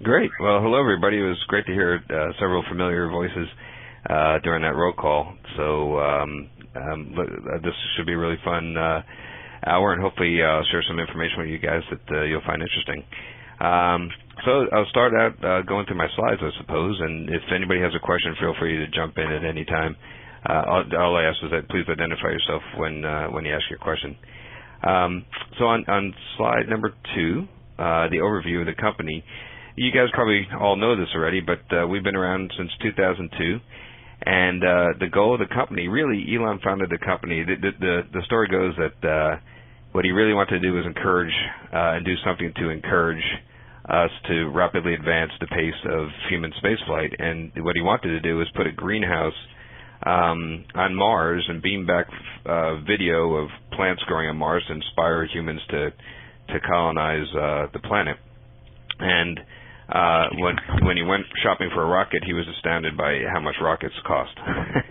Great. Well, hello, everybody. It was great to hear several familiar voices during that roll call. So this should be a really fun hour, and hopefully I'll share some information with you guys that you'll find interesting. So I'll start out going through my slides, I suppose, and if anybody has a question, feel free to jump in at any time. All I ask is that please identify yourself when you ask your question. So on slide number 2, the overview of the company, you guys probably all know this already, but we've been around since 2002, and the goal of the company, really, Elon founded the company. The story goes that what he really wanted to do was encourage and do something to encourage us to rapidly advance the pace of human spaceflight, and what he wanted to do was put a greenhouse on Mars and beam back video of plants growing on Mars to inspire humans to colonize the planet. And when he went shopping for a rocket, he was astounded by how much rockets cost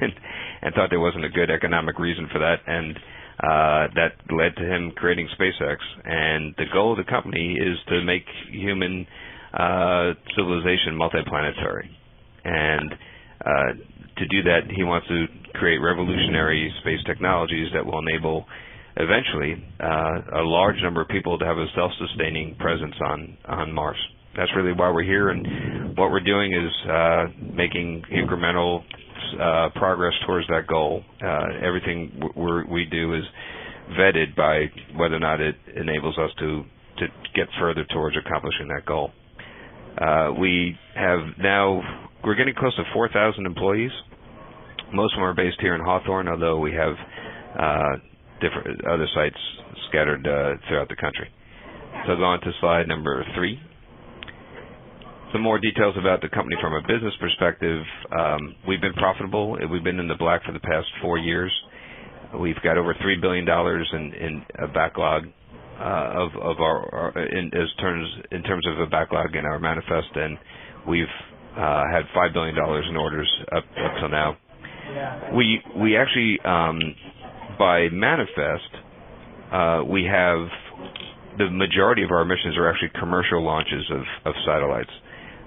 and thought there wasn't a good economic reason for that, and that led to him creating SpaceX. And the goal of the company is to make human civilization multiplanetary. And to do that, he wants to create revolutionary space technologies that will enable eventually a large number of people to have a self-sustaining presence on Mars. That's really why we're here, and what we're doing is making incremental progress towards that goal. Everything we do is vetted by whether or not it enables us to get further towards accomplishing that goal. We're getting close to 4,000 employees. Most of them are based here in Hawthorne, although we have different other sites scattered throughout the country. So go on to slide number 3. Some more details about the company from a business perspective. We've been profitable. We've been in the black for the past 4 years. We've got over $3 billion in a backlog in terms of a backlog in our manifest, and we've had $5 billion in orders up till now. We actually, by manifest, we have the majority of our missions are actually commercial launches of satellites.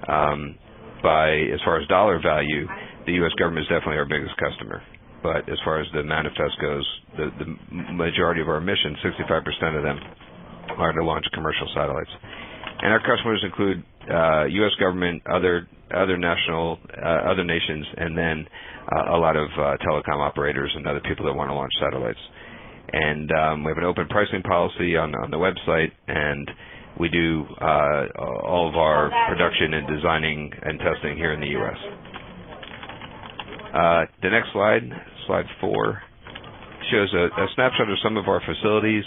As far as dollar value, the U.S. government is definitely our biggest customer. But as far as the manifest goes, the majority of our missions, 65% of them, are to launch commercial satellites. And our customers include U.S. government, other nations, and then a lot of telecom operators and other people that want to launch satellites. And we have an open pricing policy on the website, and we do all of our production and designing and testing here in the U.S. The next slide 4, shows a snapshot of some of our facilities.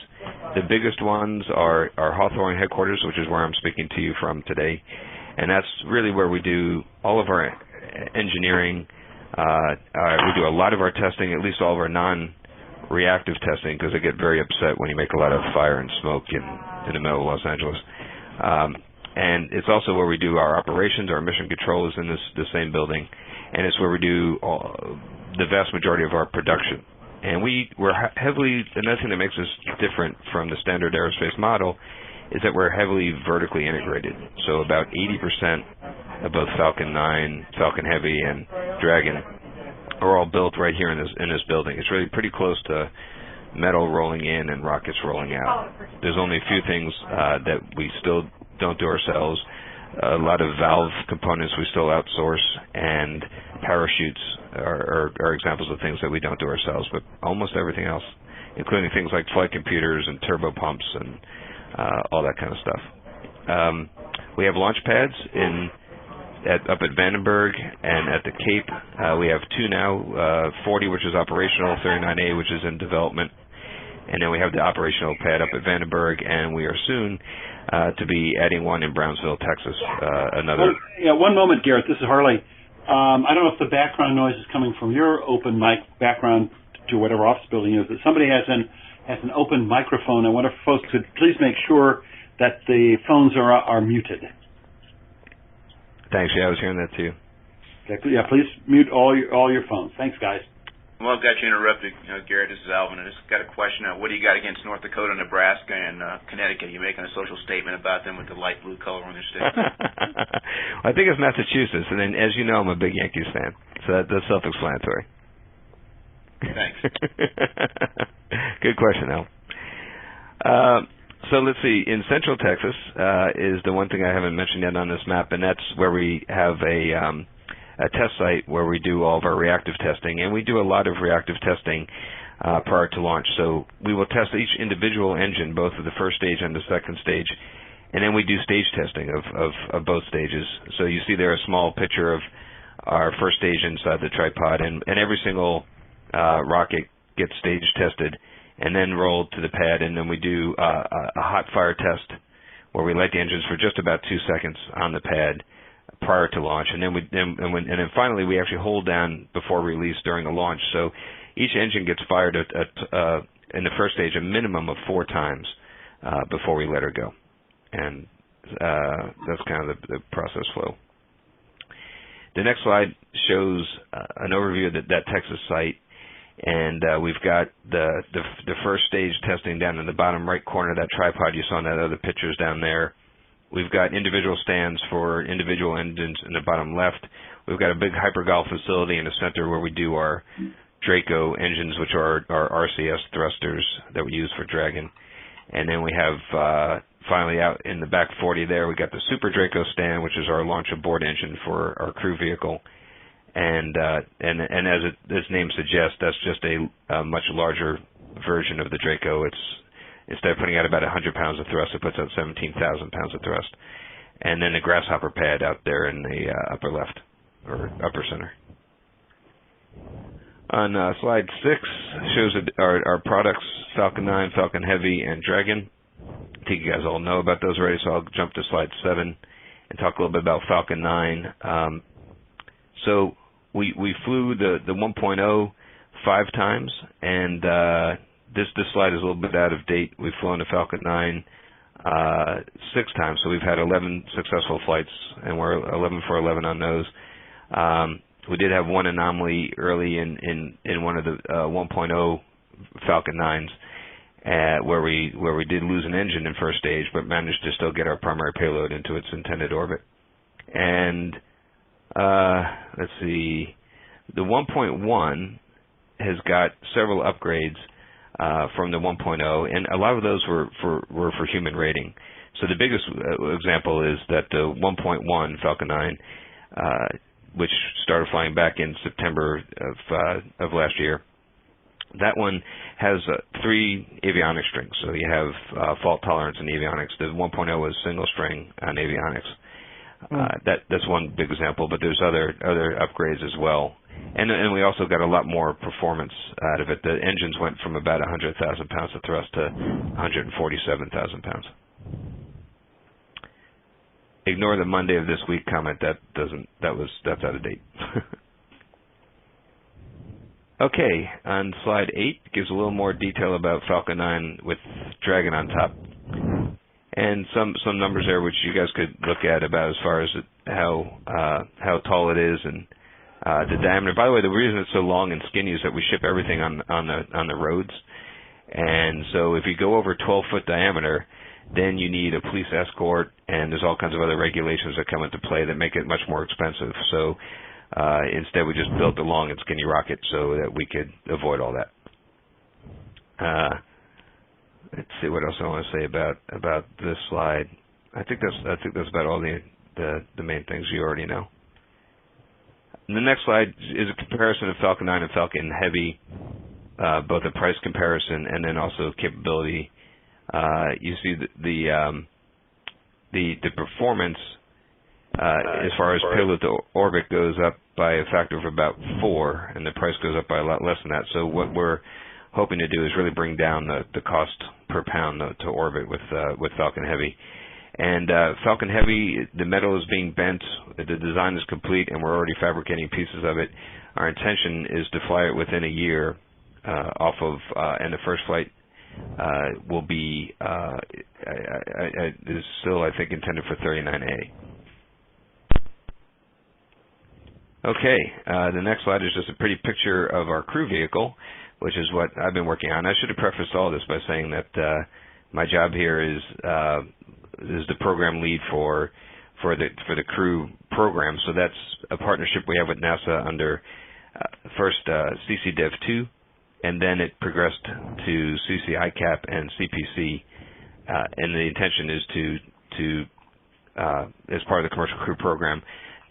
The biggest ones are our Hawthorne headquarters, which is where I'm speaking to you from today. And that's really where we do all of our engineering. We do a lot of our testing, at least all of our non-reactive testing, because I get very upset when you make a lot of fire and smoke in the middle of Los Angeles. And it's also where we do our operations. Our mission control is in the same building, and it's where we do the vast majority of our production. And we're heavily, another thing that makes us different from the standard aerospace model is that we're heavily vertically integrated. So about 80% of both Falcon 9, Falcon Heavy, and Dragon are all built right here in this building. It's really pretty close to metal rolling in and rockets rolling out. There's only a few things that we still don't do ourselves. A lot of valve components we still outsource, and parachutes are examples of things that we don't do ourselves, but almost everything else, including things like flight computers and turbo pumps and all that kind of stuff. We have launch pads up at Vandenberg and at the Cape. We have 2 now, 40, which is operational, 39A, which is in development. And then we have the operational pad up at Vandenberg, and we are soon to be adding one in Brownsville, Texas. One moment, Garrett. This is Harley. I don't know if the background noise is coming from your open mic background to whatever office building is, but somebody has an open microphone. I wonder if folks could please make sure that the phones are muted. Thanks. Yeah, I was hearing that too. Okay, yeah, please mute all your phones. Thanks, guys. Well, I've got you interrupted, Garrett. This is Alvin. I just got a question. What do you got against North Dakota, Nebraska, and Connecticut? Are you making a social statement about them with the light blue color on their stick? I think it's Massachusetts, and then, as you know, I'm a big Yankees fan, so that's self-explanatory. Thanks. Good question, Al. So let's see. In Central Texas is the one thing I haven't mentioned yet on this map, and that's where we have a test site where we do all of our reactive testing, and we do a lot of reactive testing prior to launch. So we will test each individual engine, both of the first stage and the second stage, and then we do stage testing of both stages. So you see there a small picture of our first stage inside the tripod, and every single rocket gets stage tested and then rolled to the pad, and then we do a hot fire test where we light the engines for just about 2 seconds on the pad prior to launch, and then finally we actually hold down before release during the launch. So each engine gets fired in the first stage a minimum of 4 times before we let her go, and that's kind of the process flow. The next slide shows an overview of that Texas site. And we've got the first stage testing down in the bottom right corner of that tripod you saw in that other pictures down there. We've got individual stands for individual engines in the bottom left. We've got a big hypergol facility in the center where we do our Draco engines, which are our RCS thrusters that we use for Dragon. And then we have finally out in the back 40 there, we got the Super Draco stand, which is our launch aboard engine for our crew vehicle. And as its name suggests, that's just a much larger version of the Draco. It's instead of putting out about 100 pounds of thrust, it puts out 17,000 pounds of thrust. And then the grasshopper pad out there in the upper left or upper center. On slide 6 shows our products: Falcon 9, Falcon Heavy, and Dragon. I think you guys all know about those already, so I'll jump to slide 7 and talk a little bit about Falcon 9. So we flew the 1.0 5 times, and this slide is a little bit out of date. We've flown the Falcon 9 6 times, so we've had 11 successful flights, and we're 11 for 11 on those. We did have one anomaly early in one of the 1.0 Falcon 9s where we did lose an engine in first stage, but managed to still get our primary payload into its intended orbit. And let's see, the 1.1 has got several upgrades from the 1.0, and a lot of those were for human rating. So the biggest example is that the 1.1 Falcon 9, which started flying back in September of last year, that one has 3 avionics strings. So you have fault tolerance in avionics. The 1.0 was single string on avionics. That's one big example, but there's other upgrades as well. And we also got a lot more performance out of it. The engines went from about 100,000 pounds of thrust to 147,000 pounds. Ignore the Monday of this week comment. That's out of date. Okay, on slide 8 gives a little more detail about Falcon 9 with Dragon on top. And some numbers there which you guys could look at about as far as how tall it is and the diameter. By the way, the reason it's so long and skinny is that we ship everything on the roads. And so if you go over 12-foot diameter, then you need a police escort, and there's all kinds of other regulations that come into play that make it much more expensive. So instead, we just built a long and skinny rocket so that we could avoid all that. Let's see what else I want to say about this slide. I think that's about all the main things you already know. And the next slide is a comparison of Falcon 9 and Falcon Heavy, both a price comparison and then also capability. You see the performance as far as payload to orbit goes up by a factor of about 4, and the price goes up by a lot less than that. So what we're hoping to do is really bring down the cost per pound to orbit with Falcon Heavy. And Falcon Heavy, the metal is being bent, the design is complete, and we're already fabricating pieces of it. Our intention is to fly it within a year off of, and the first flight will be is still, I think, intended for 39A. Okay, the next slide is just a pretty picture of our crew vehicle, which is what I've been working on. I should have prefaced all this by saying that my job here is the program lead for the crew program. So that's a partnership we have with NASA under first CCDEV2, and then it progressed to CCICAP and CPC, and the intention is to as part of the commercial crew program,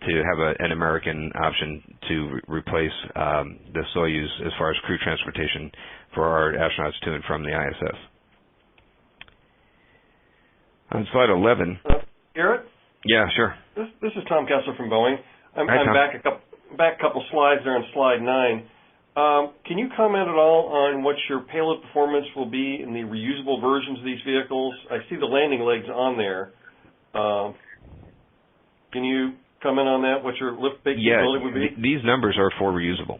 to have an American option to replace the Soyuz as far as crew transportation for our astronauts to and from the ISS. On slide 11. Garrett? Yeah, sure. This is Tom Kessler from Boeing. I'm Tom. back a couple slides there on slide 9. Can you comment at all on what your payload performance will be in the reusable versions of these vehicles? I see the landing legs on there. Can you comment on that, what your lift capability would be? These numbers are for reusable.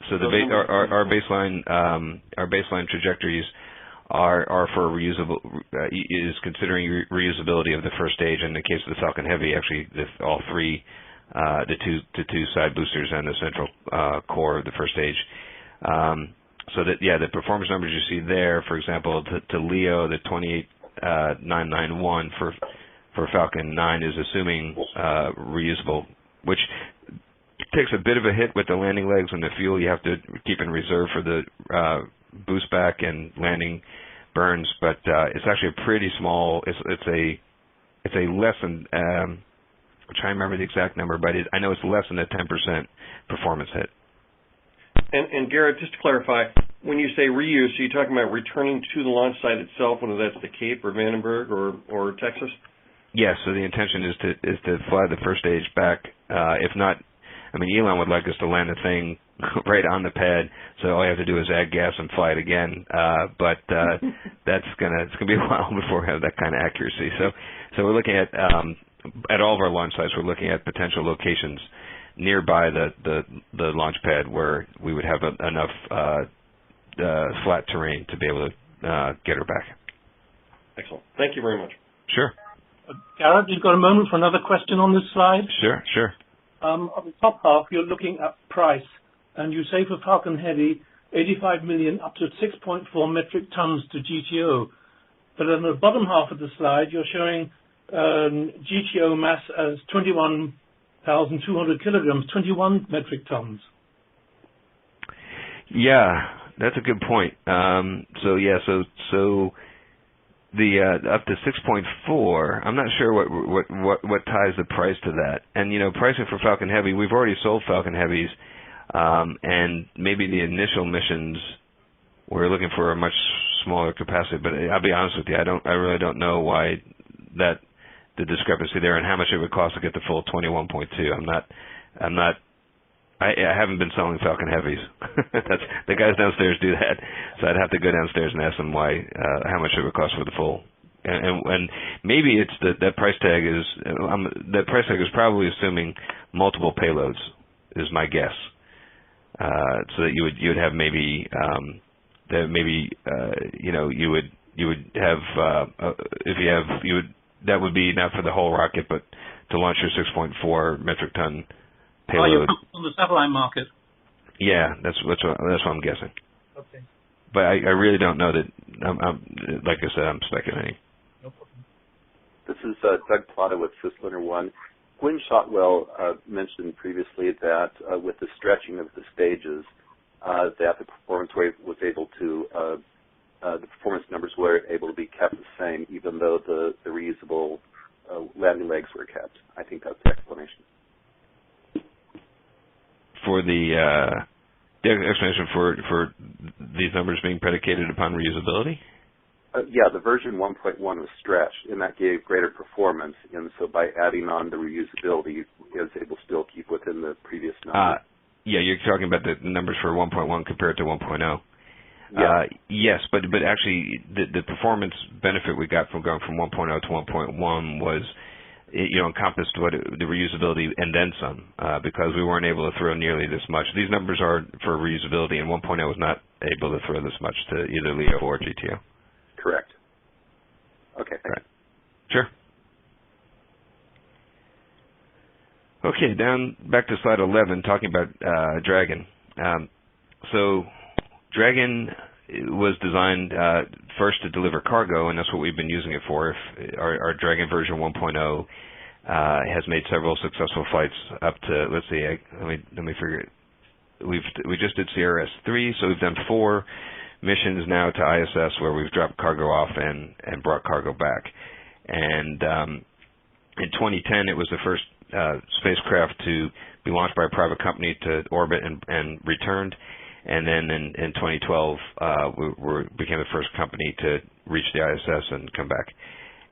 So our baseline trajectories are for reusable, is considering reusability of the first stage. In the case of the Falcon Heavy, actually, all three, the two side boosters and the central core of the first stage. So that the performance numbers you see there, for example, to LEO, the 28991 for Falcon 9 is assuming reusable, which takes a bit of a hit with the landing legs and the fuel you have to keep in reserve for the boost back and landing burns, but it's actually a pretty small. It's a less than. I'm trying to remember the exact number, but I know it's less than a 10% performance hit. And Garrett, just to clarify, when you say reuse, are you talking about returning to the launch site itself, whether that's the Cape or Vandenberg or Texas? Yes. So the intention is to fly the first stage back. If not, I mean, Elon would like us to land the thing right on the pad, so all you have to do is add gas and fly it again. But it's gonna be a while before we have that kind of accuracy. So we're looking at all of our launch sites. We're looking at potential locations nearby the launch pad where we would have enough flat terrain to be able to get her back. Excellent. Thank you very much. Sure. Garrett, you've got a moment for another question on this slide? Sure. On the top half, you're looking at price, and you say for Falcon Heavy, 85 million up to 6.4 metric tons to GTO. But on the bottom half of the slide, you're showing GTO mass as 21,200 kilograms, 21 metric tons. Yeah, that's a good point. So the up to 6.4, I'm not sure what ties the price to that. And pricing for Falcon Heavy, we've already sold Falcon Heavies, and maybe the initial missions we're looking for a much smaller capacity. But I'll be honest with you, I really don't know why the discrepancy there and how much it would cost to get the full 21.2. I haven't been selling Falcon Heavies. That's the guys downstairs do that, so I'd have to go downstairs and ask them how much it would cost for the full. And maybe it's that price tag is that price tag is probably assuming multiple payloads, is my guess. So that you would have maybe you would have that would be not for the whole rocket, but to launch your 6.4 metric ton payload. You're on the satellite market. Yeah, that's what I'm guessing. Okay. But I really don't know that. Like I said, I'm speculating. No problem. This is Doug Plata with Sysliner 1. Gwynne Shotwell mentioned previously that with the stretching of the stages, that the performance rate was able to, the performance numbers were able to be kept the same, even though the reusable landing legs were kept. I think that's the explanation. For the explanation for these numbers being predicated upon reusability? Yeah, the version 1.1 was stretched, and that gave greater performance. And so by adding on the reusability, it was able to still keep within the previous number. Yeah, you're talking about the numbers for 1.1 compared to 1.0. Yeah. Yes, but actually the performance benefit we got from going from 1.0 to 1.1 was encompassed the reusability and then some, because we weren't able to throw nearly this much. These numbers are for reusability, and 1.0 was not able to throw this much to either LEO or GTO. Correct. Okay, thanks. Right. Sure. Okay, down back to slide 11, talking about Dragon. So Dragon was designed first to deliver cargo, and that's what we've been using it for. Our Dragon version 1.0 has made several successful flights up to, let's see, let me figure it. We just did CRS-3, so we've done 4 missions now to ISS where we've dropped cargo off and brought cargo back. And in 2010, it was the first spacecraft to be launched by a private company to orbit and returned. And then in 2012, we became the first company to reach the ISS and come back.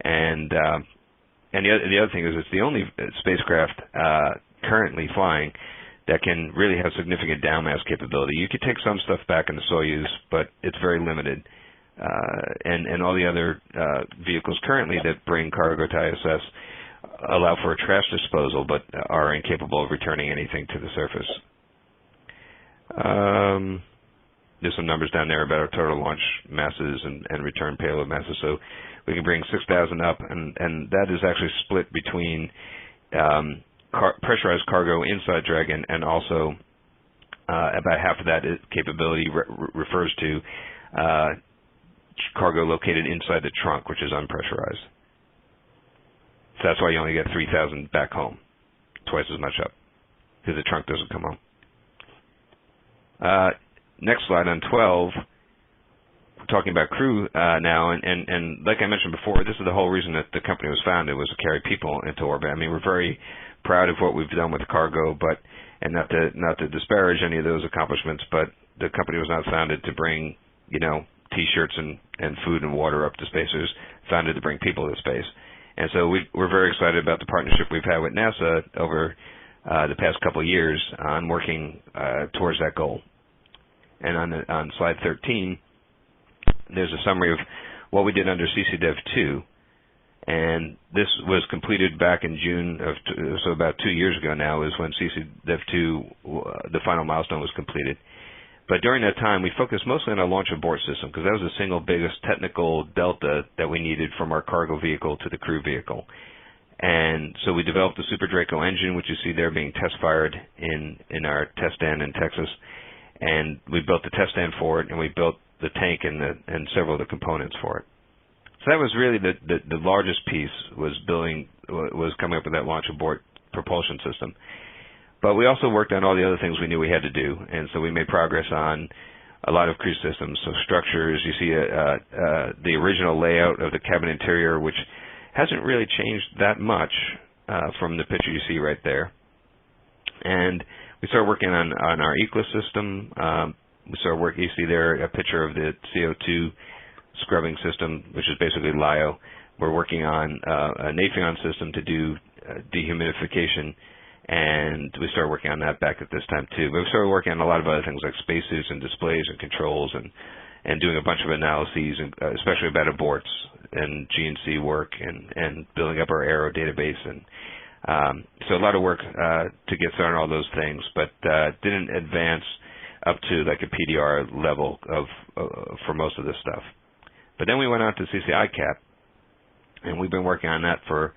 And the other thing is it's the only spacecraft currently flying that can really have significant downmass capability. You could take some stuff back in the Soyuz, but it's very limited. And all the other vehicles currently that bring cargo to ISS allow for a trash disposal, but are incapable of returning anything to the surface. There's some numbers down there about our total launch masses and return payload masses. So we can bring 6,000 up, and that is actually split between pressurized cargo inside Dragon, and also about half of that capability refers to cargo located inside the trunk, which is unpressurized. So that's why you only get 3,000 back home, twice as much up, because the trunk doesn't come home. Next slide on 12, we're talking about crew now, and like I mentioned before, this is the whole reason that the company was founded, was to carry people into orbit. I mean, we're very proud of what we've done with cargo, and not to disparage any of those accomplishments, but the company was not founded to bring, T-shirts and food and water up to space. It was founded to bring people to space. And so we're very excited about the partnership we've had with NASA over the past couple of years on working towards that goal. And on slide 13, there's a summary of what we did under CCDEV-2. And this was completed back in June so about 2 years ago now is when CCDEV-2, the final milestone, was completed. But during that time, we focused mostly on our launch abort system, because that was the single biggest technical delta that we needed from our cargo vehicle to the crew vehicle. And so we developed the Super Draco engine, which you see there being test-fired in our test stand in Texas. And we built the test stand for it, and we built the tank and several of the components for it. So that was really the largest piece, was coming up with that launch abort propulsion system. But we also worked on all the other things we knew we had to do, and so we made progress on a lot of crew systems. So structures, you see the original layout of the cabin interior, which hasn't really changed that much from the picture you see right there. And we started working on our ecosystem. We started working, you see there a picture of the CO2 scrubbing system, which is basically LIO. We're working on a Nafion system to do dehumidification, and we started working on that back at this time too. But we started working on a lot of other things like spacesuits and displays and controls, and doing a bunch of analyses, especially about aborts and GNC work, and building up our aero database. And so a lot of work to get started on all those things, but didn't advance up to like a PDR level for most of this stuff. But then we went on to CCICAP, and we've been working on that for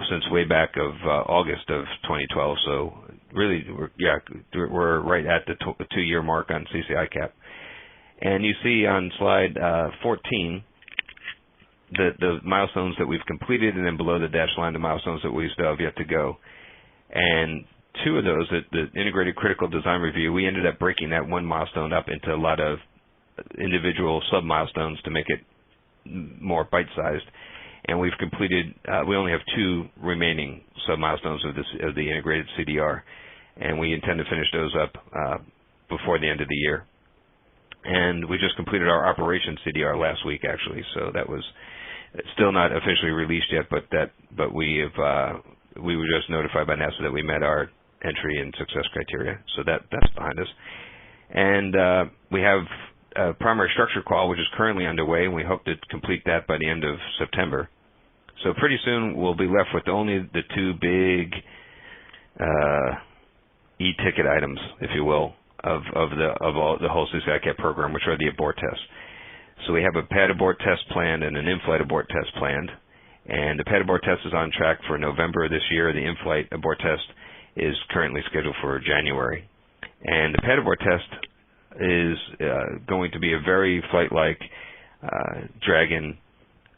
since way back of August of 2012. So really, we're right at the 2-year mark on CCICAP. And you see on slide 14 the milestones that we've completed, and then below the dashed line the milestones that we still have yet to go. And 2 of those, the integrated critical design review, we ended up breaking that one milestone up into a lot of individual sub-milestones to make it more bite-sized. And we've completed, we only have 2 remaining sub-milestones of the integrated CDR, and we intend to finish those up before the end of the year. And we just completed our operations CDR last week, actually, so that was still not officially released yet, but we were just notified by NASA that we met our entry and success criteria, so that's behind us. And we have a primary structure qual, which is currently underway, and we hope to complete that by the end of September. So pretty soon we'll be left with only the 2 big e-ticket items, if you will, of the whole CCICAP program, which are the abort tests. So we have a pad abort test planned and an in-flight abort test planned, And the pad abort test is on track for November this year. The in-flight abort test is currently scheduled for January. And the pad abort test is going to be a very flight-like Dragon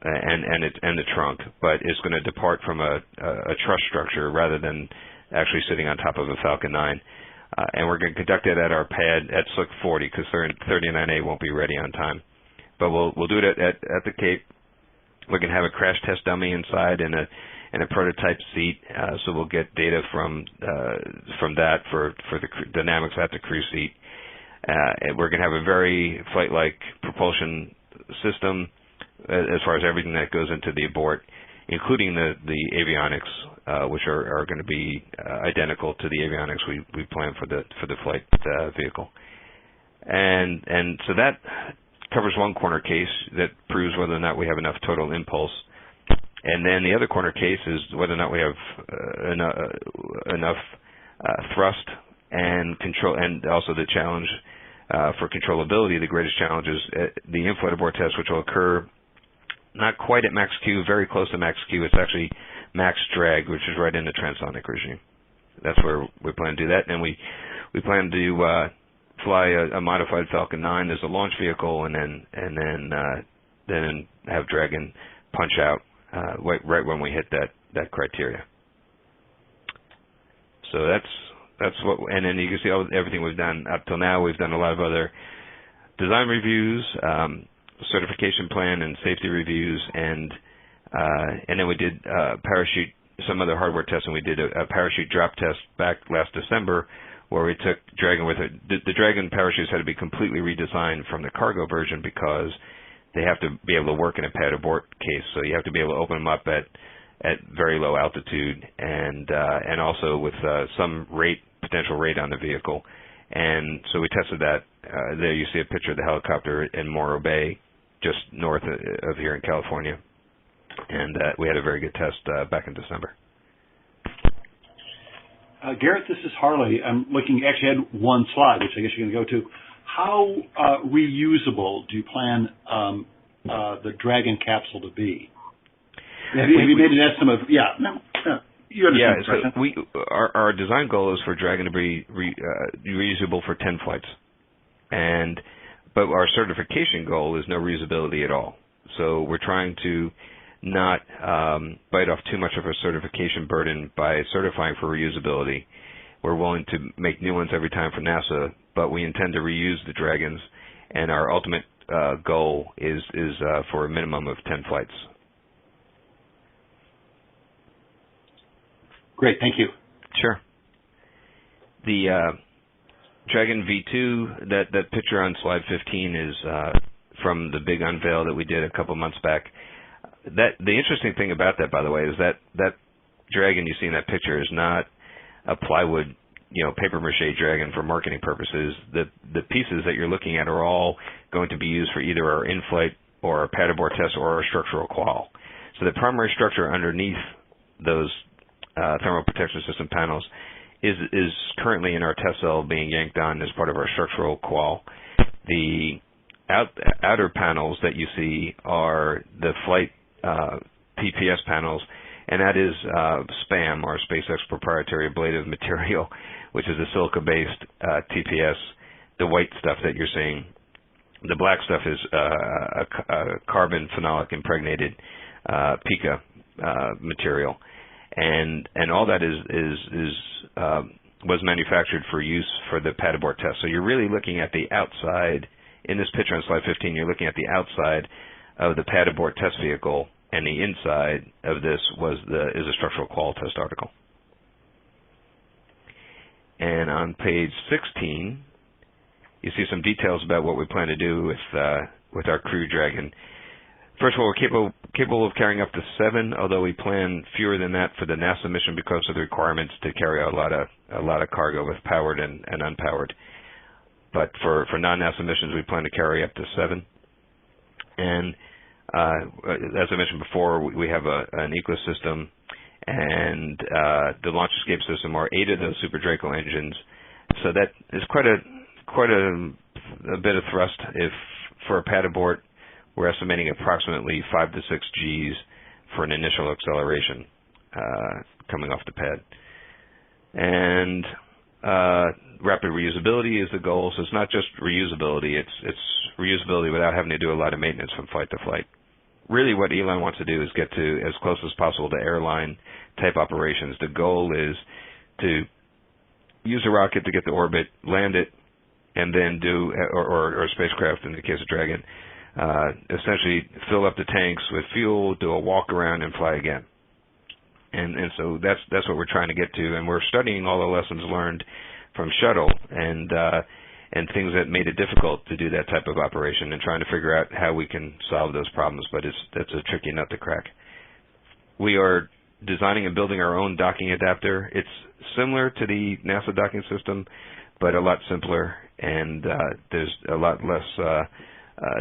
and the trunk, but it's going to depart from a truss structure rather than actually sitting on top of a Falcon 9. And we're going to conduct it at our pad at Slick 40 because 39A won't be ready on time. But we'll do it at the Cape. We're going to have a crash test dummy inside and a prototype seat, so we'll get data from that for the dynamics at the crew seat. And we're going to have a very flight-like propulsion system as far as everything that goes into the abort, including the avionics, which are going to be identical to the avionics we plan for the flight vehicle. And so that covers one corner case that proves whether or not we have enough total impulse. And then the other corner case is whether or not we have enough thrust and control, and also the challenge for controllability. The greatest challenge is the in-flight abort test, which will occur not quite at max Q, very close to max Q. It's actually max drag, which is right in the transonic regime. That's where we plan to do that. And we plan to fly a modified Falcon 9 as a launch vehicle, and then have Dragon punch out right when we hit that criteria. So that's what, and then you can see everything we've done up till now. We've done a lot of other design reviews, certification plan, and safety reviews, and then we did some other hardware tests, and we did a parachute drop test back last December, where we took Dragon with it. The Dragon parachutes had to be completely redesigned from the cargo version because they have to be able to work in a pad abort case. So you have to be able to open them up at very low altitude, and also with some potential rate on the vehicle. And so we tested that. There you see a picture of the helicopter in Morro Bay, just north of here in California. And we had a very good test back in December. Garrett, this is Harley. I'm looking, actually I had one slide, which I guess you're going to go to. How reusable do you plan the Dragon capsule to be? Have you made an estimate of, you understand. So our design goal is for Dragon to be reusable for 10 flights. But our certification goal is no reusability at all. So we're trying to not bite off too much of a certification burden by certifying for reusability. We're willing to make new ones every time for NASA, but we intend to reuse the Dragons, and our ultimate goal is for a minimum of 10 flights. Great, thank you. Sure. The Dragon V2, that picture on slide 15 is from the big unveil that we did a couple months back. The interesting thing about that, by the way, is that Dragon you see in that picture is not a plywood, paper mache Dragon for marketing purposes. The pieces that you're looking at are all going to be used for either our in-flight or our pad abort test or our structural qual. So the primary structure underneath those thermal protection system panels is currently in our test cell being yanked on as part of our structural qual. The outer panels that you see are the flight PPS panels, and that is SPAM, our SpaceX proprietary ablative material, which is a silica-based TPS. The white stuff that you're seeing, the black stuff is a carbon phenolic impregnated pica material, and all that was manufactured for use for the pad abort test. So you're really looking at the outside. In this picture on slide 15, you're looking at the outside of the pad abort test vehicle, and the inside of this is a structural qual test article. And on page 16, you see some details about what we plan to do with our Crew Dragon. First of all, we're capable of carrying up to 7, although we plan fewer than that for the NASA mission because of the requirements to carry out a lot of cargo with powered and unpowered. But for non-NASA missions, we plan to carry up to 7. And as I mentioned before, we have an ecosystem, and the launch escape system are 8 of those Super Draco engines. So that is quite a bit of thrust. If for a pad abort, we're estimating approximately 5 to 6 Gs for an initial acceleration coming off the pad. And rapid reusability is the goal. So it's not just reusability; it's reusability without having to do a lot of maintenance from flight to flight. Really, what Elon wants to do is get to as close as possible to airline type operations. The goal is to use a rocket to get to orbit, land it, and then do, or a spacecraft in the case of Dragon, essentially fill up the tanks with fuel, do a walk around, and fly again. And so that's what we're trying to get to, and we're studying all the lessons learned from shuttle and things that made it difficult to do that type of operation, and trying to figure out how we can solve those problems. But that's a tricky nut to crack. We are designing and building our own docking adapter. It's similar to the NASA docking system, but a lot simpler, and there's a lot less.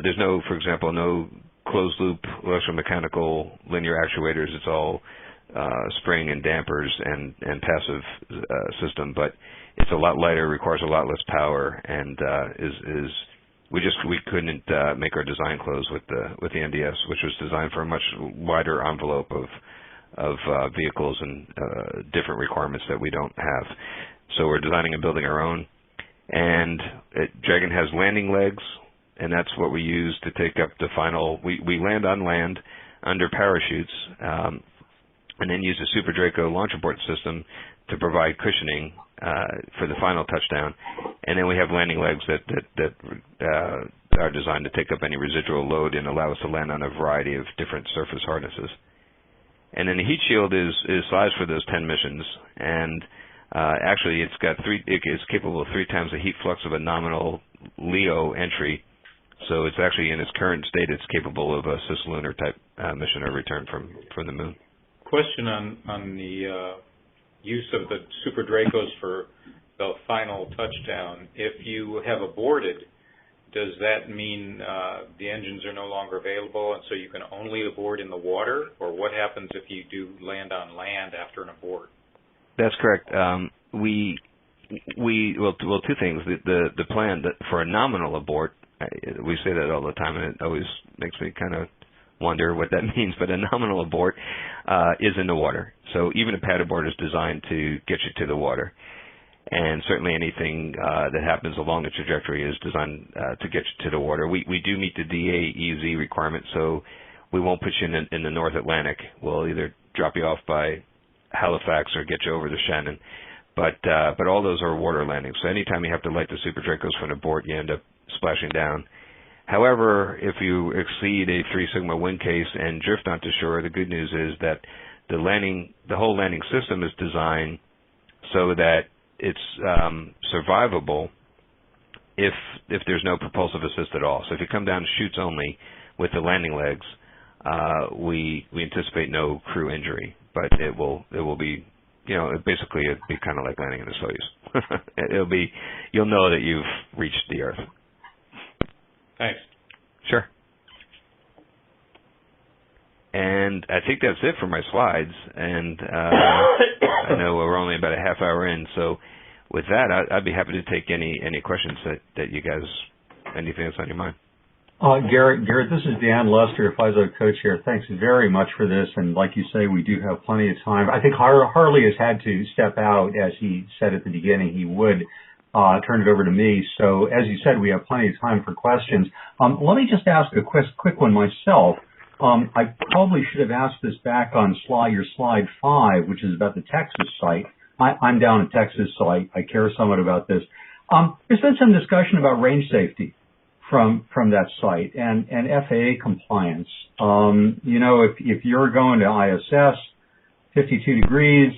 There's no, for example, no closed loop electromechanical linear actuators. It's all spring and dampers and passive system, but it's a lot lighter, requires a lot less power, and we couldn't make our design close with the NDS, which was designed for a much wider envelope of vehicles and different requirements that we don't have. So we're designing and building our own, and Dragon has landing legs, and that's what we use to take up the final. We land on land under parachutes, and then use the Super Draco launch abort system to provide cushioning for the final touchdown. And then we have landing legs that are designed to take up any residual load and allow us to land on a variety of different surface harnesses. And then the heat shield is sized for those 10 missions, and actually it's capable of 3 times the heat flux of a nominal LEO entry. So it's actually, in its current state, it's capable of a cislunar type mission or return from the moon. Question on the use of the Super Dracos for the final touchdown. If you have aborted, does that mean the engines are no longer available, and so you can only abort in the water? Or what happens if you do land on land after an abort? That's correct. Well, two things. The plan for a nominal abort, we say that all the time, and it always makes me kind of wonder what that means, but a nominal abort is in the water. So even a pad abort is designed to get you to the water. And certainly anything that happens along the trajectory is designed to get you to the water. We do meet the DAEZ requirement, so we won't put you in the North Atlantic. We'll either drop you off by Halifax or get you over to Shannon. But all those are water landings. So anytime you have to light the Super Dracos from the abort, you end up splashing down. However, if you exceed a 3 sigma wind case and drift onto shore, the good news is that the whole landing system is designed so that it's survivable if there's no propulsive assist at all. So if you come down chutes only with the landing legs, we anticipate no crew injury, but it will be, basically it'd be kind of like landing in a Soyuz. You'll know that you've reached the Earth. Thanks. Sure. And I think that's it for my slides. And I know we're only about a half hour in, so with that, I'd be happy to take any questions that you guys, anything that's on your mind. Garrett, this is Dan Lester, FISO co-chair. Thanks very much for this. And like you say, we do have plenty of time. I think Harley has had to step out, as he said at the beginning he would. Turn it over to me. So as you said, we have plenty of time for questions. Let me just ask a quick one myself. I probably should have asked this back on your slide 5, which is about the Texas site. I'm down in Texas, so I care somewhat about this. There's been some discussion about range safety from that site and FAA compliance. If you're going to ISS, 52 degrees,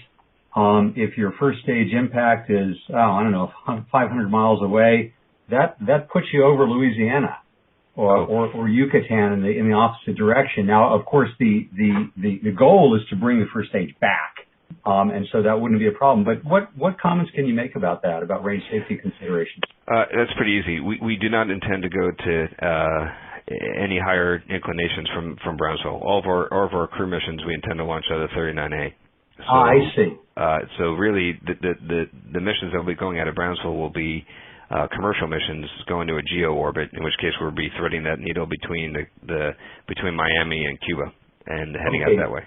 if your first stage impact is, 500 miles away, that puts you over Louisiana or Yucatan in the opposite direction. Now, of course, the goal is to bring the first stage back, and so that wouldn't be a problem. But what comments can you make about that, about range safety considerations? That's pretty easy. We do not intend to go to any higher inclinations from Brownsville. All of our crew missions we intend to launch out of 39A. So, I see. So really, the missions that will be going out of Brownsville will be commercial missions going to a geo orbit, in which case we'll be threading that needle between Miami and Cuba. and heading out that way.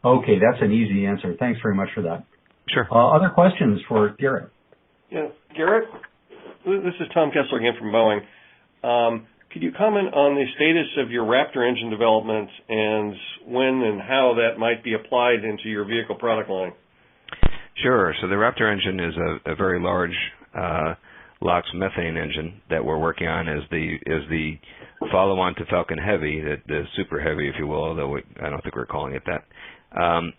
Okay, that's an easy answer. Thanks very much for that. Sure. Other questions for Garrett? Yeah, Garrett, this is Tom Kessler again from Boeing. Could you comment on the status of your Raptor engine development and when and how that might be applied into your vehicle product line? Sure. So the Raptor engine is a very large LOX methane engine that we're working on as the follow-on to Falcon Heavy, the Super Heavy, if you will, although I don't think we're calling it that. And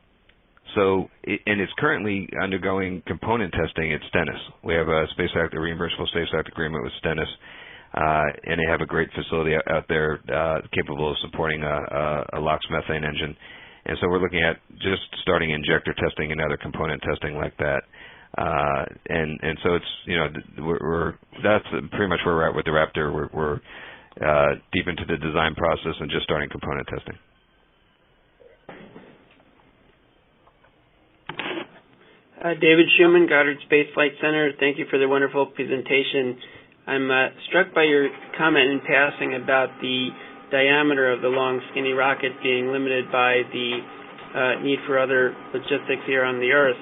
it's currently undergoing component testing at Stennis. We have a reimbursable Space Act agreement with Stennis, and they have a great facility out there capable of supporting a LOX methane engine. And so we're looking at just starting injector testing and other component testing like that. And so it's that's pretty much where we're at with the Raptor. We're deep into the design process and just starting component testing. David Schumann, Goddard Space Flight Center. Thank you for the wonderful presentation. I'm struck by your comment in passing about the diameter of the long, skinny rocket being limited by the need for other logistics here on the Earth.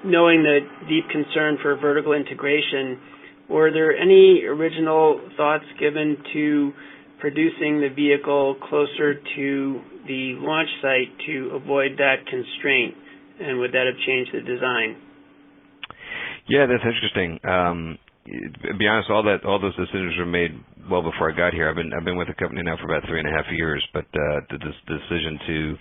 Knowing the deep concern for vertical integration, were there any original thoughts given to producing the vehicle closer to the launch site to avoid that constraint? And would that have changed the design? Yeah, that's interesting. To be honest, all those decisions were made well before I got here. I've been with the company now for about 3.5 years, but the decision to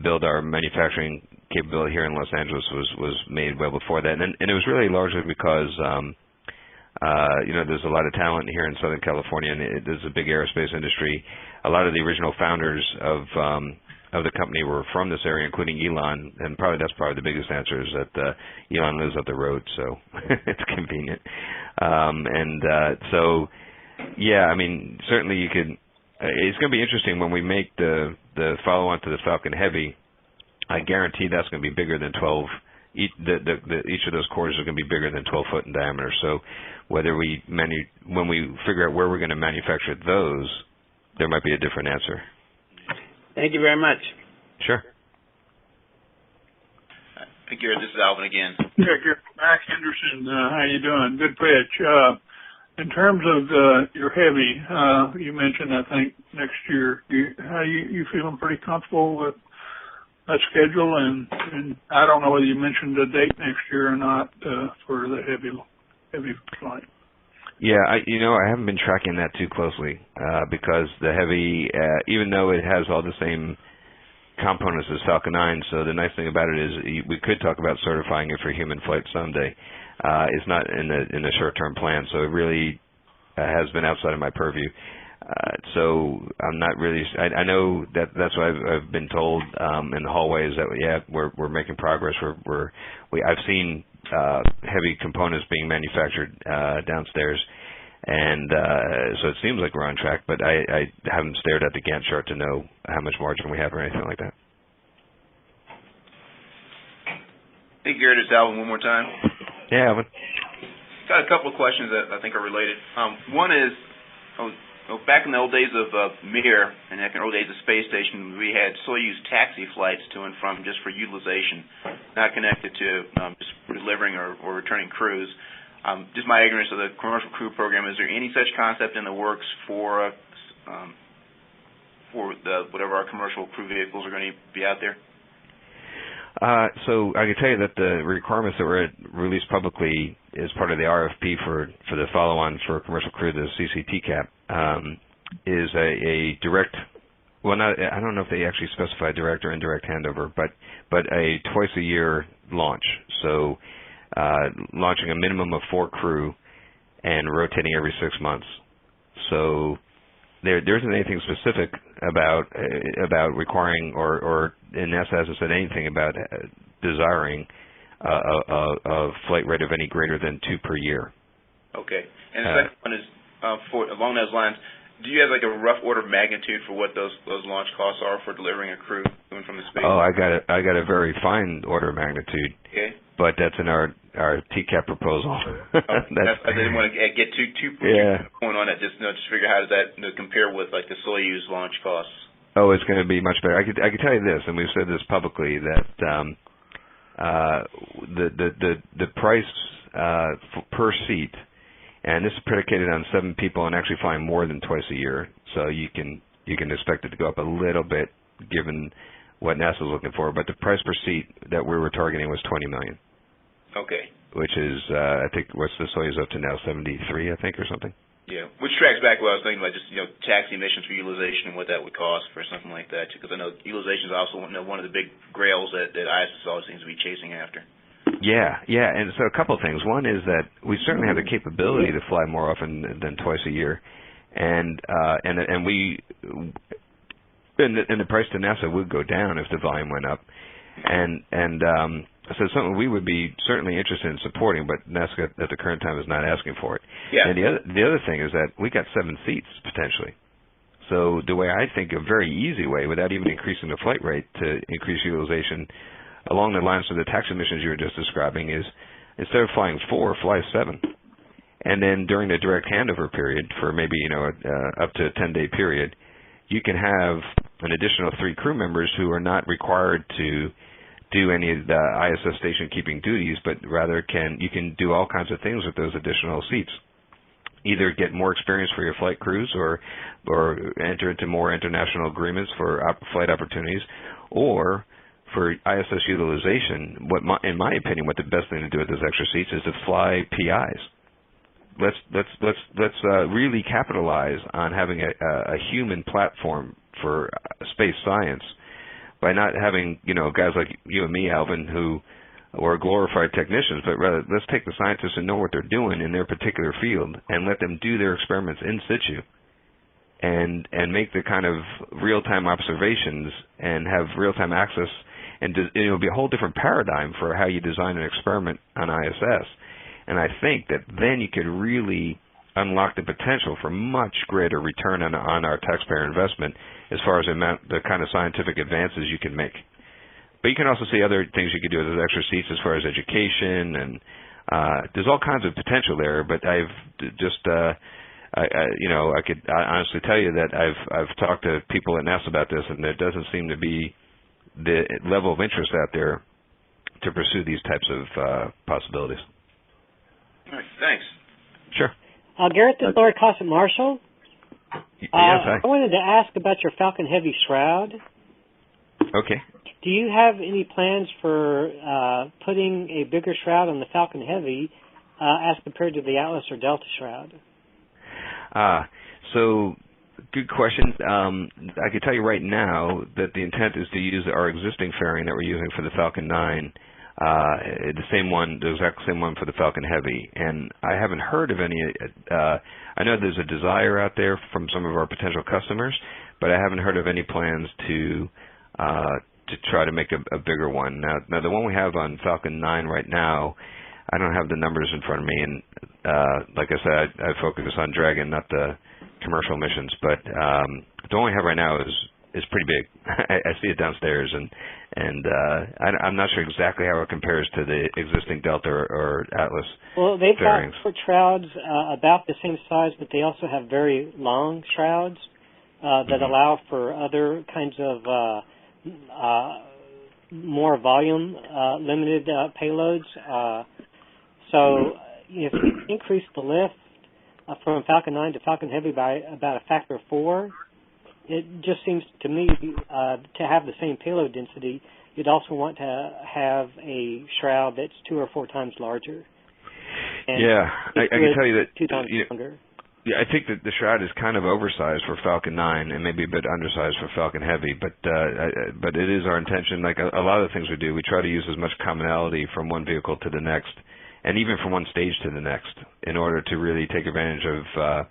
build our manufacturing capability here in Los Angeles was made well before that, and it was really largely because there's a lot of talent here in Southern California, and there's a big aerospace industry. A lot of the original founders of the company were from this area, including Elon, and that's probably the biggest answer is that Elon lives up the road, so it's convenient. So, yeah, I mean, certainly you could. It's going to be interesting when we make the follow-on to the Falcon Heavy. I guarantee that's going to be bigger than 12. Each of those cores are going to be bigger than 12 foot in diameter. So, when we figure out where we're going to manufacture those, there might be a different answer. Thank you very much. Sure. Garrett, this is Alvin again. Yeah, Garrett, Max Henderson, how you doing? Good pitch. In terms of your Heavy, you mentioned, I think, next year. You feeling pretty comfortable with that schedule? And I don't know whether you mentioned the date next year or not for the Heavy flight. Yeah, I haven't been tracking that too closely because the Heavy, even though it has all the same components as Falcon 9, so the nice thing about it is we could talk about certifying it for human flight someday. It's not in the short-term plan, so it really has been outside of my purview. So I'm not really. I know that's what I've been told in the hallways that we're making progress. I've seen heavy components being manufactured downstairs, and so it seems like we're on track. But I haven't stared at the Gantt chart to know how much margin we have or anything like that. Hey, Garrett, it's Alvin one more time. Yeah, Alvin. Got a couple of questions that I think are related. One is, back in the old days of Mir and back in the old days of Space Station, we had Soyuz taxi flights to and from just for utilization, not connected to just delivering or returning crews. Just my ignorance of the commercial crew program, is there any such concept in the works for whatever our commercial crew vehicles are going to be out there? So I can tell you that the requirements that were released publicly as part of the RFP for the follow-on for commercial crew, the CCTCAP, is a direct. Well, I don't know if they actually specify direct or indirect handover, but a twice-a-year launch. So launching a minimum of 4 crew and rotating every 6 months. So there isn't anything specific about requiring or in NASA hasn't said anything about desiring a flight rate of any greater than 2 per year. Okay. And the second one is along those lines. Do you have like a rough order of magnitude for what those launch costs are for delivering a crew coming from the space? Oh, I got a very fine order of magnitude. Okay. But that's in our TCAP proposal. I didn't want to get too point on it. Just figure how does that compare with like the Soyuz launch costs. Oh, it's going to be much better. I could tell you this, and we've said this publicly, that the price per seat, and this is predicated on 7 people and actually flying more than twice a year. So you can expect it to go up a little bit given what NASA's looking for. But the price per seat that we were targeting was $20 million. Okay. Which is, I think, what's the Soyuz up to now? 73, I think, or something. Yeah, which tracks back what I was thinking about, just taxi emissions for utilization and what that would cost for something like that. Because I know utilization is also one of the big grails that ISS always seems to be chasing after. Yeah, and so a couple of things. One is that we certainly have the capability to fly more often than twice a year, and the price to NASA would go down if the volume went up, so it's something we would be certainly interested in supporting, but NASA at the current time is not asking for it. Yeah. And the other thing is that we got 7 seats potentially. So the way I think a very easy way, without even increasing the flight rate to increase utilization, along the lines of the tax emissions you were just describing, is instead of flying 4, fly 7, and then during the direct handover period for maybe up to a 10-day period, you can have an additional 3 crew members who are not required to do any of the ISS station keeping duties, but rather you can do all kinds of things with those additional seats. Either get more experience for your flight crews, or enter into more international agreements for flight opportunities, or for ISS utilization. In my opinion, what the best thing to do with those extra seats is to fly PIs. Let's really capitalize on having a human platform for space science, by not having, guys like you and me, Alvin, who are glorified technicians, but rather let's take the scientists who know what they're doing in their particular field and let them do their experiments in situ and make the kind of real-time observations and have real-time access, and it'll be a whole different paradigm for how you design an experiment on ISS. And I think that then you could really unlock the potential for much greater return on our taxpayer investment as far as the kind of scientific advances you can make. But you can also see other things you could do with those extra seats as far as education, and there's all kinds of potential there. But I've just, I could honestly tell you that I've talked to people at NASA about this, and there doesn't seem to be the level of interest out there to pursue these types of possibilities. All right, thanks. Sure. Garrett, this is Lord Cossack Marshall. Yes, hi. I wanted to ask about your Falcon Heavy shroud. Okay. Do you have any plans for putting a bigger shroud on the Falcon Heavy as compared to the Atlas or Delta shroud? So good question. I can tell you right now that the intent is to use our existing fairing that we're using for the Falcon 9, the exact same one for the Falcon Heavy. And I haven't heard of any. I know there's a desire out there from some of our potential customers, but I haven't heard of any plans to try to make a bigger one. Now the one we have on Falcon 9 right now, I don't have the numbers in front of me, and like I said, I focus on Dragon, not the commercial missions. But the one we have right now is pretty big. I see it downstairs, and I'm not sure exactly how it compares to the existing Delta or Atlas. Well, they've fairings. got shrouds about the same size, but they also have very long shrouds that allow for other kinds of more volume limited payloads. So if you increase the lift from Falcon 9 to Falcon Heavy by about a factor of 4, it just seems to me to have the same payload density, you'd also want to have a shroud that's 2 or 4 times larger. And yeah, I can tell you that 2 times longer. Yeah, I think that the shroud is kind of oversized for Falcon 9 and maybe a bit undersized for Falcon Heavy, but it is our intention, like a lot of the things we do, we try to use as much commonality from one vehicle to the next, and even from one stage to the next, in order to really take advantage of,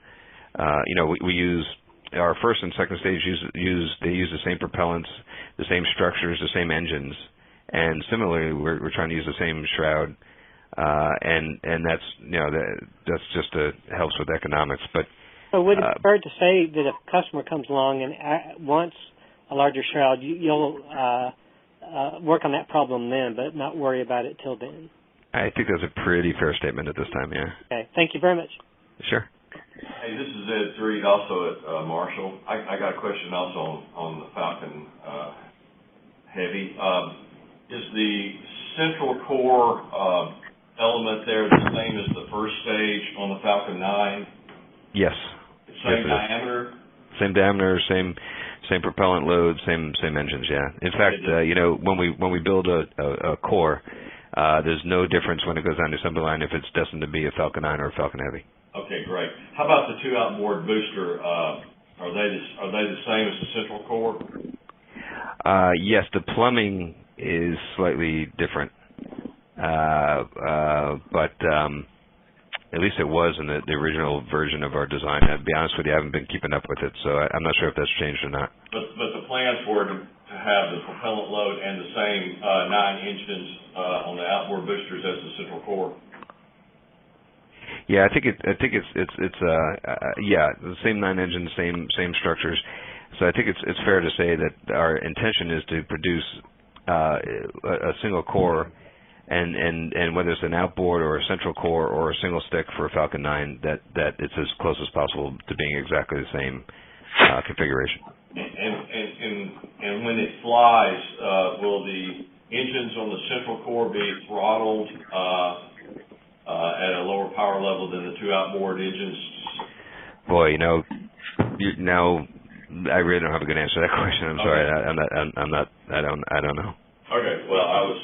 we use our first and second stage use the same propellants, the same structures, the same engines, and similarly we're trying to use the same shroud, and that's just helps with economics. But so would it be fair to say that if a customer comes along and wants a larger shroud, you'll work on that problem then, but not worry about it till then? I think that's a pretty fair statement at this time. Yeah. Okay. Thank you very much. Sure. Hey, this is Ed Reed, also at Marshall. I got a question also on the Falcon Heavy. Is the central core element there the same as the first stage on the Falcon 9? Yes. Same diameter? Same diameter, same propellant load, same engines. Yeah. In fact, when we build a core, there's no difference when it goes on the assembly line if it's destined to be a Falcon 9 or a Falcon Heavy. Okay, great. How about the two outboard booster? Are they the same as the central core? Yes, the plumbing is slightly different, but at least it was in the original version of our design. To be honest with you, I haven't been keeping up with it, so I'm not sure if that's changed or not. But the plans were to have the propellant load and the same 9 engines on the outboard boosters as the central core. Yeah, I think it's the same 9 engines, same structures. So I think it's fair to say that our intention is to produce a single core, and whether it's an outboard or a central core or a single stick for a Falcon 9, that it's as close as possible to being exactly the same configuration. And when it flies, will the engines on the central core be throttled at a lower power level than the two outboard engines? Boy, now I really don't have a good answer to that question. I'm sorry, I don't know. Okay, well, I was.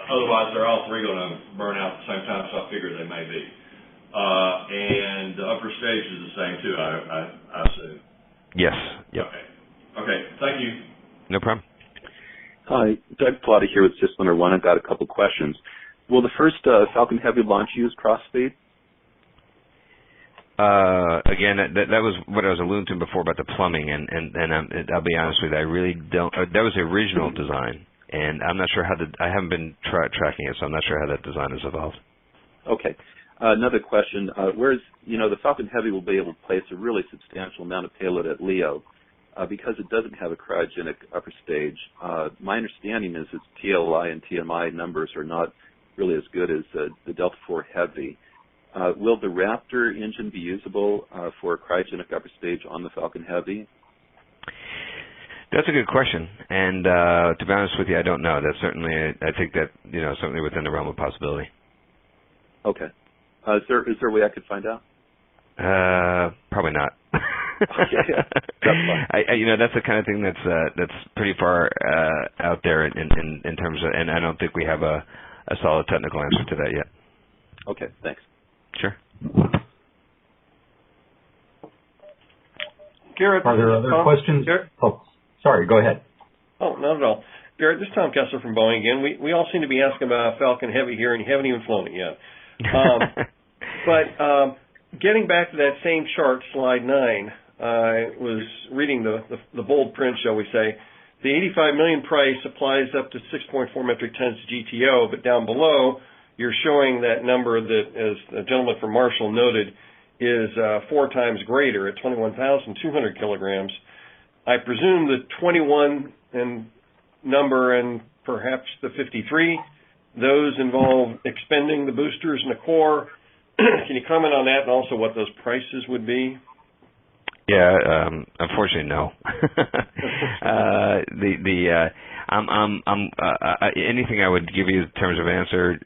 Otherwise, they're all three going to burn out at the same time, so I figure they may be. And the upper stage is the same too, I assume. Yes. Yep. Okay. Thank you. No problem. Hi, Doug Plata here with Sysliner One. I've got a couple questions. Will the first Falcon Heavy launch use cross-feed? Again, that was what I was alluding to before about the plumbing, and I'll be honest with you, I really don't. That was the original design, and I'm not sure I haven't been tracking it, so I'm not sure how that design has evolved. Okay. Another question. Whereas, the Falcon Heavy will be able to place a really substantial amount of payload at LEO, because it doesn't have a cryogenic upper stage. My understanding is its TLI and TMI numbers are not really as good as the Delta IV Heavy. Will the Raptor engine be usable for a cryogenic upper stage on the Falcon Heavy? That's a good question, and to be honest with you, I don't know. That's certainly, I think that certainly within the realm of possibility. Okay. Is there a way I could find out? Probably not. Okay. That's fine. That's the kind of thing that's pretty far out there in terms of, and I don't think we have a solid technical answer to that yet. Okay, thanks. Sure. Garrett, are there other questions? Garrett? Oh, sorry, go ahead. Oh, not at all. Garrett, this is Tom Kessler from Boeing again. We all seem to be asking about Falcon Heavy here, and you haven't even flown it yet. But getting back to that same chart, slide 9, I was reading the bold print, shall we say. The $85 million price applies up to 6.4 metric tons GTO, but down below, you're showing that number that, as the gentleman from Marshall noted, is 4 times greater at 21,200 kilograms. I presume the 21 number and perhaps the 53, those involve expending the boosters and the core. Can you comment on that, and also what those prices would be? Yeah, unfortunately, no. Anything I would give you in terms of answer,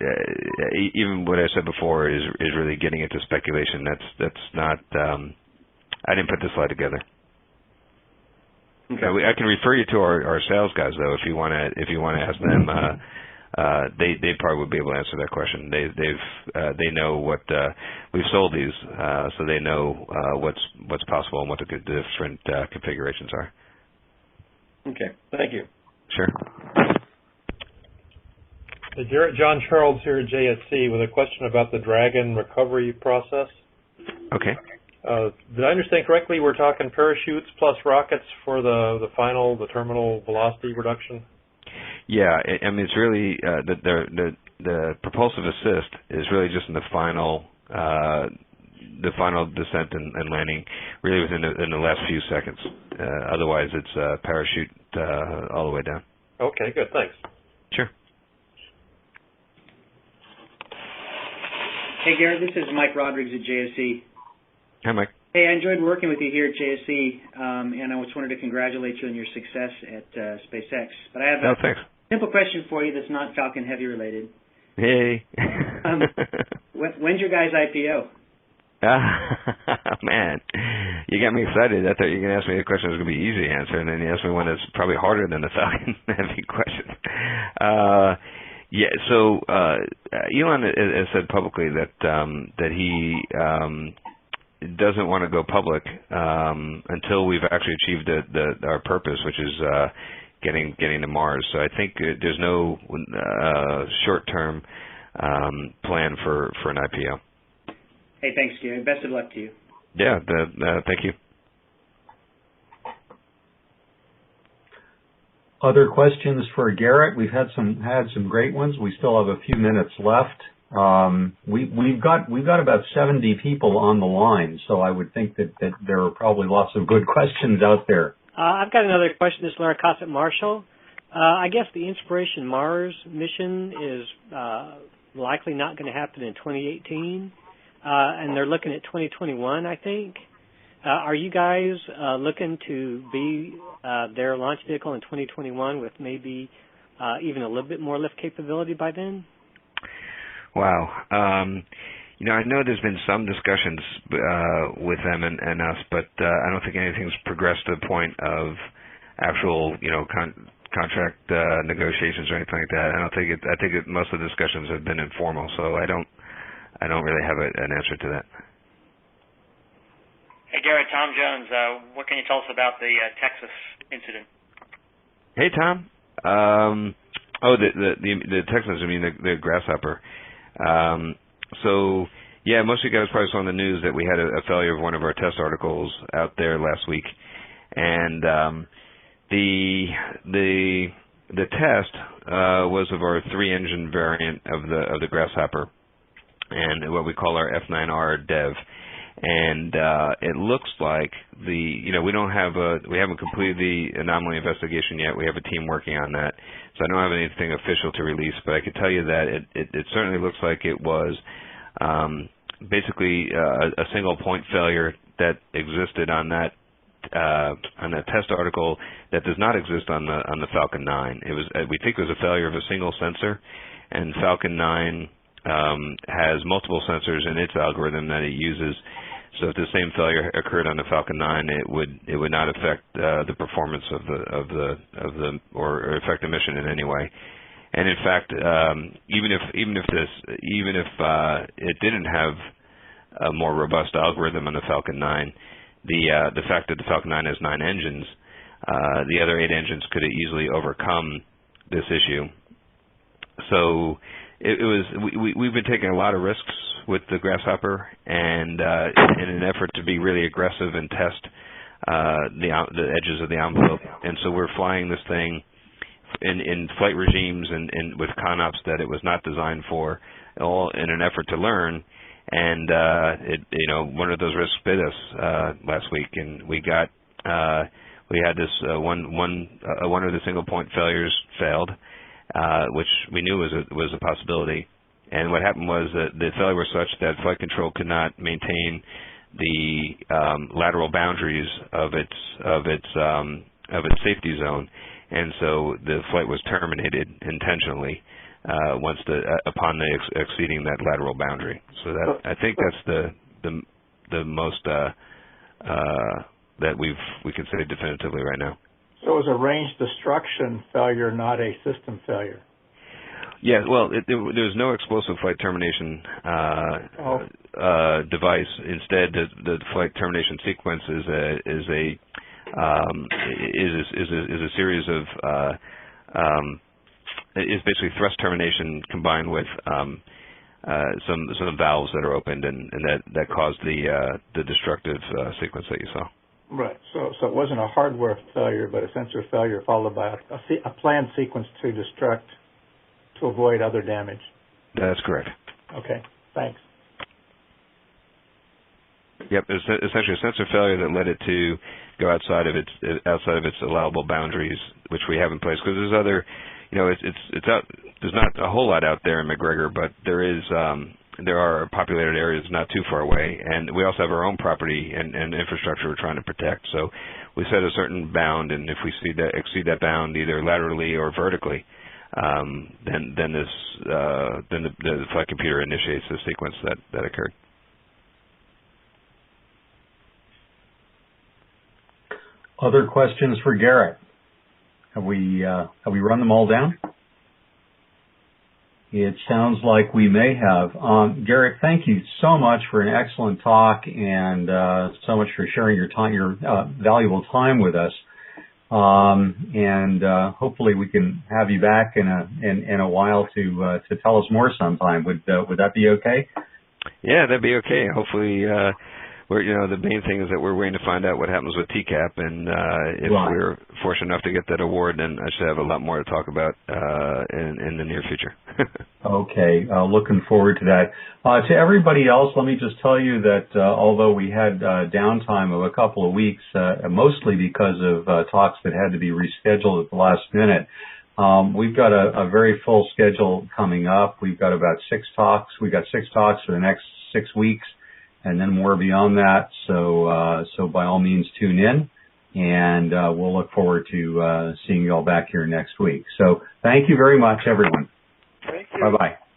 even what I said before, is really getting into speculation. That's not. I didn't put this slide together. Okay. I can refer you to our sales guys, though, if you want to ask them. They probably would be able to answer that question. They know what we've sold these, so they know what's possible and what the different configurations are. Okay, thank you. Sure. Hey, Garrett, John Charles here at JSC with a question about the Dragon recovery process. Okay. Did I understand correctly? We're talking parachutes plus rockets for the terminal velocity reduction. Yeah, I mean, it's really the propulsive assist is really just in the final descent and landing, really within the last few seconds. Otherwise, it's parachute all the way down. Okay, good. Thanks. Sure. Hey, Garrett, this is Mike Rodrigues at JSC. Hi, Mike. Hey, I enjoyed working with you here at JSC, and I just wanted to congratulate you on your success at SpaceX. But I have a simple question for you that's not Falcon Heavy related. Hey. When's your guys' IPO? Man, you got me excited. I thought you were going to ask me a question that was going to be easy to answer, and then you asked me one that's probably harder than the Falcon Heavy question. So Elon has said publicly that he doesn't want to go public until we've actually achieved our purpose, which is getting to Mars. So I think there's no short-term plan for an IPO. Hey, thanks, Gary. Best of luck to you. Yeah, thank you. Other questions for Garrett? We've had some great ones. We still have a few minutes left. We've got about 70 people on the line, so I would think that there are probably lots of good questions out there. I've got another question. This is Larry Cossett Marshall. I guess the Inspiration Mars mission is likely not going to happen in 2018, and they're looking at 2021, I think. Are you guys looking to be their launch vehicle in 2021 with maybe even a little bit more lift capability by then? Wow. I know there's been some discussions with them and us, but I don't think anything's progressed to the point of actual, contract negotiations or anything like that. I think most of the discussions have been informal, so I don't really have an answer to that. Hey, Garrett, Tom Jones. What can you tell us about the Texas incident? Hey, Tom. The Texans, the grasshopper. Most of you guys probably saw in the news that we had a failure of one of our test articles out there last week, and the test was of our 3-engine variant of the grasshopper, and what we call our F9R dev. And it looks like we haven't completed the anomaly investigation yet. We have a team working on that, so I don't have anything official to release. But I can tell you that it certainly looks like it was basically a single point failure that existed on that test article that does not exist on the Falcon 9. We think it was a failure of a single sensor, and Falcon 9 has multiple sensors in its algorithm that it uses. So if the same failure occurred on the Falcon 9, it would not affect the performance of the or affect the mission in any way. And in fact, even if it didn't have a more robust algorithm on the Falcon 9, the fact that the Falcon 9 has 9 engines, the other 8 engines could easily overcome this issue. So we've been taking a lot of risks with the Grasshopper, and in an effort to be really aggressive and test the edges of the envelope. And so we're flying this thing in flight regimes and with ConOps that it was not designed for, all in an effort to learn. And one of those risks bit us last week, and we had this one of the single point failures failed, which we knew was a possibility. And what happened was that the failure was such that flight control could not maintain the lateral boundaries of its safety zone, and so the flight was terminated intentionally upon exceeding that lateral boundary. So that I think that's the most that we can say definitively right now. So it was a range destruction failure, not a system failure. Yeah, well, there was no explosive flight termination device. Instead, the flight termination sequence is a series of is basically thrust termination combined with some valves that are opened and that caused the destructive sequence that you saw. Right. So it wasn't a hardware failure, but a sensor failure followed by a planned sequence to destruct to avoid other damage. That's correct. Okay. Thanks. Yep. It was essentially a sensor failure that led it to go outside of its allowable boundaries, which we have in place. Because there's other, it's out. There's not a whole lot out there in McGregor, but there is there are populated areas not too far away, and we also have our own property and infrastructure we're trying to protect. So we set a certain bound, and if we exceed that bound either laterally or vertically, then the flight computer initiates the sequence that occurred. Other questions for Garrett? Have we run them all down? It sounds like we may have. Garrett, thank you so much for an excellent talk and so much for sharing your time, your valuable time with us. And hopefully we can have you back in a while to tell us more sometime. Would that be okay? Yeah, that'd be okay. Hopefully, the main thing is that we're waiting to find out what happens with TCAP, and if we're fortunate enough to get that award, then I should have a lot more to talk about in the near future. Okay, looking forward to that. To everybody else, let me just tell you that although we had downtime of a couple of weeks, mostly because of talks that had to be rescheduled at the last minute, we've got a very full schedule coming up. We've got about 6 talks. We've got 6 talks for the next 6 weeks, and then more beyond that. So by all means, tune in, and we'll look forward to seeing you all back here next week. So thank you very much, everyone. Thank you. Bye-bye.